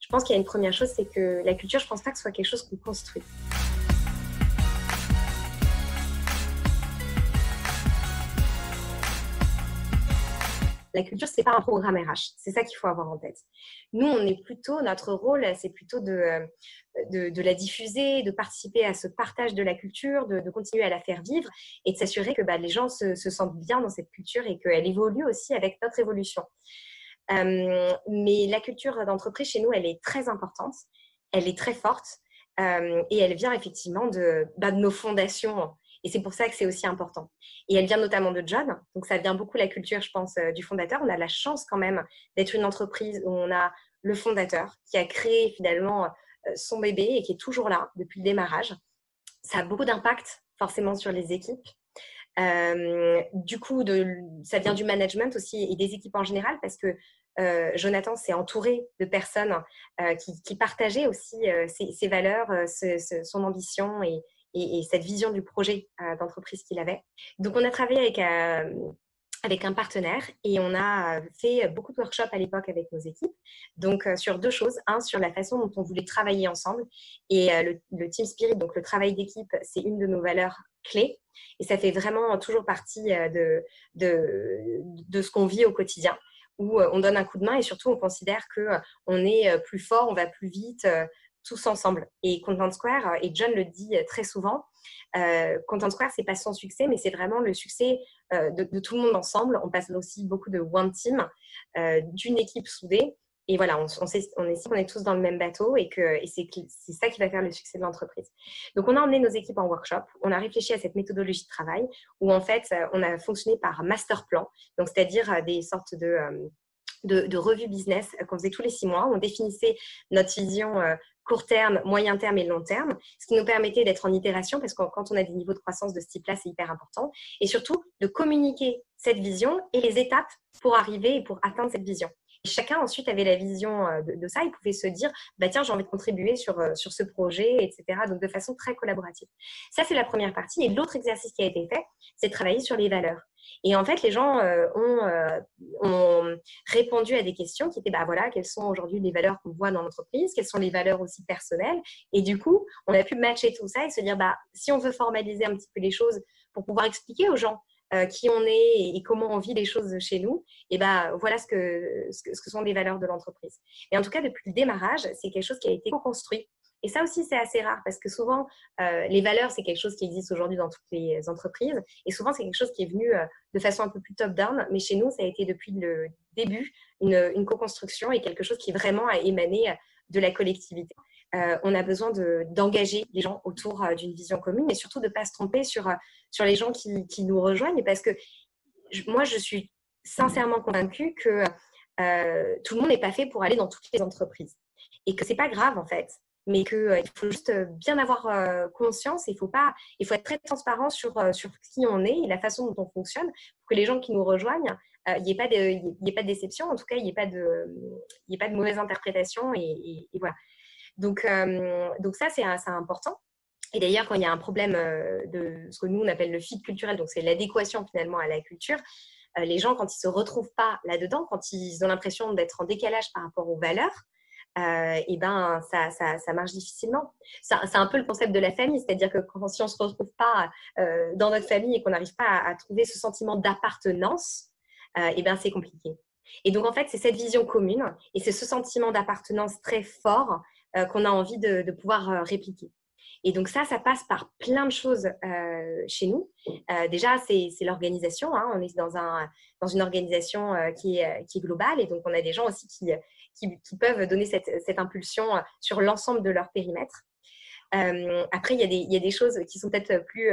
Je pense qu'il y a une première chose, c'est que la culture, je ne pense pas que ce soit quelque chose qu'on construit. La culture, ce n'est pas un programme RH. C'est ça qu'il faut avoir en tête. Nous, notre rôle, c'est plutôt de la diffuser, de participer à ce partage de la culture, de continuer à la faire vivre et de s'assurer que les gens se sentent bien dans cette culture et qu'elle évolue aussi avec notre évolution. Mais la culture d'entreprise, chez nous, elle est très importante, elle est très forte et elle vient effectivement de nos fondations. Et c'est pour ça que c'est aussi important. Et elle vient notamment de John. Donc, ça vient beaucoup la culture, je pense, du fondateur. On a la chance quand même d'être une entreprise où on a le fondateur qui a créé finalement son bébé et qui est toujours là depuis le démarrage. Ça a beaucoup d'impact forcément sur les équipes. Du coup, ça vient du management aussi et des équipes en général parce que Jonathan s'est entouré de personnes qui partageaient aussi ses valeurs, son ambition et cette vision du projet d'entreprise qu'il avait. Donc, on a travaillé avec un partenaire et on a fait beaucoup de workshops à l'époque avec nos équipes. Donc, sur deux choses. Un, sur la façon dont on voulait travailler ensemble. Et le team spirit, donc le travail d'équipe, c'est une de nos valeurs clés. Et ça fait vraiment toujours partie de ce qu'on vit au quotidien, où on donne un coup de main et surtout, on considère qu'on est plus fort, on va plus vite, tous ensemble. Et Content Square, et John le dit très souvent, Content Square, c'est pas son succès, mais c'est vraiment le succès de tout le monde ensemble. On passe aussi beaucoup de one team, d'une équipe soudée. Et voilà, on est tous dans le même bateau et c'est ça qui va faire le succès de l'entreprise. Donc, on a emmené nos équipes en workshop. On a réfléchi à cette méthodologie de travail où, en fait, on a fonctionné par master plan, donc c'est-à-dire des sortes de revue business qu'on faisait tous les 6 mois. On définissait notre vision court terme, moyen terme et long terme, ce qui nous permettait d'être en itération parce que quand on a des niveaux de croissance de ce type-là, c'est hyper important. Et surtout, de communiquer cette vision et les étapes pour arriver et pour atteindre cette vision. Et chacun ensuite avait la vision de ça. Il pouvait se dire, tiens, j'ai envie de contribuer sur ce projet, etc. Donc, de façon très collaborative. Ça, c'est la première partie. Et l'autre exercice qui a été fait, c'est de travailler sur les valeurs. Et en fait, les gens ont répondu à des questions qui étaient, voilà, quelles sont aujourd'hui les valeurs qu'on voit dans l'entreprise, quelles sont les valeurs aussi personnelles. Et du coup, on a pu matcher tout ça et se dire, si on veut formaliser un petit peu les choses pour pouvoir expliquer aux gens qui on est et comment on vit les choses chez nous, et voilà ce que sont les valeurs de l'entreprise. Et en tout cas, depuis le démarrage, c'est quelque chose qui a été co-construit. Et ça aussi, c'est assez rare parce que souvent, les valeurs, c'est quelque chose qui existe aujourd'hui dans toutes les entreprises. Et souvent, c'est quelque chose qui est venu de façon un peu plus top-down. Mais chez nous, ça a été depuis le début une co-construction et quelque chose qui vraiment a émané de la collectivité. On a besoin d'engager les gens autour d'une vision commune et surtout de ne pas se tromper sur les gens qui nous rejoignent parce que moi, je suis sincèrement convaincue que tout le monde n'est pas fait pour aller dans toutes les entreprises et que ce n'est pas grave en fait. Mais qu'il faut juste bien avoir conscience et il faut être très transparent sur qui on est et la façon dont on fonctionne pour que les gens qui nous rejoignent, il n'y ait pas de déception, en tout cas, il n'y ait pas de mauvaise interprétation et voilà. Donc ça, c'est important. Et d'ailleurs, quand il y a un problème de ce que nous, on appelle le fit culturel, donc c'est l'adéquation finalement à la culture, les gens, quand ils ne se retrouvent pas là-dedans, quand ils ont l'impression d'être en décalage par rapport aux valeurs, ça marche difficilement. C'est un peu le concept de la famille, c'est-à-dire que si on ne se retrouve pas dans notre famille et qu'on n'arrive pas à trouver ce sentiment d'appartenance, c'est compliqué. Et donc, en fait, c'est cette vision commune et c'est ce sentiment d'appartenance très fort qu'on a envie de pouvoir répliquer. Et donc ça passe par plein de choses chez nous. Déjà, c'est l'organisation. On est dans une organisation qui est globale et donc on a des gens aussi qui peuvent donner cette impulsion sur l'ensemble de leur périmètre. Après, il y a des choses qui sont peut-être plus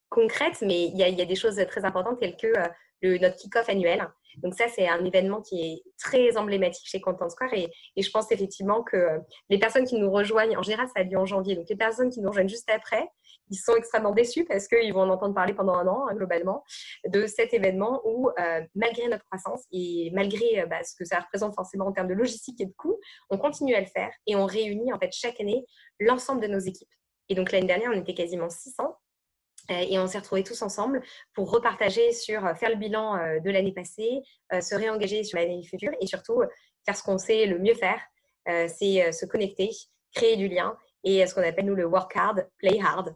concrètes, mais il y a des choses très importantes telles que notre kick-off annuel. Donc ça, c'est un événement qui est très emblématique chez Content Square et je pense effectivement que les personnes qui nous rejoignent, en général, ça a lieu en janvier. Donc les personnes qui nous rejoignent juste après, ils sont extrêmement déçus parce qu'ils vont en entendre parler pendant un an, globalement, de cet événement où, malgré notre croissance et malgré ce que ça représente forcément en termes de logistique et de coûts, on continue à le faire et on réunit en fait chaque année l'ensemble de nos équipes. Et donc l'année dernière, on était quasiment 600. Et on s'est retrouvés tous ensemble pour repartager faire le bilan de l'année passée, se réengager sur l'année future et surtout faire ce qu'on sait le mieux faire, c'est se connecter, créer du lien et ce qu'on appelle nous le work hard, play hard.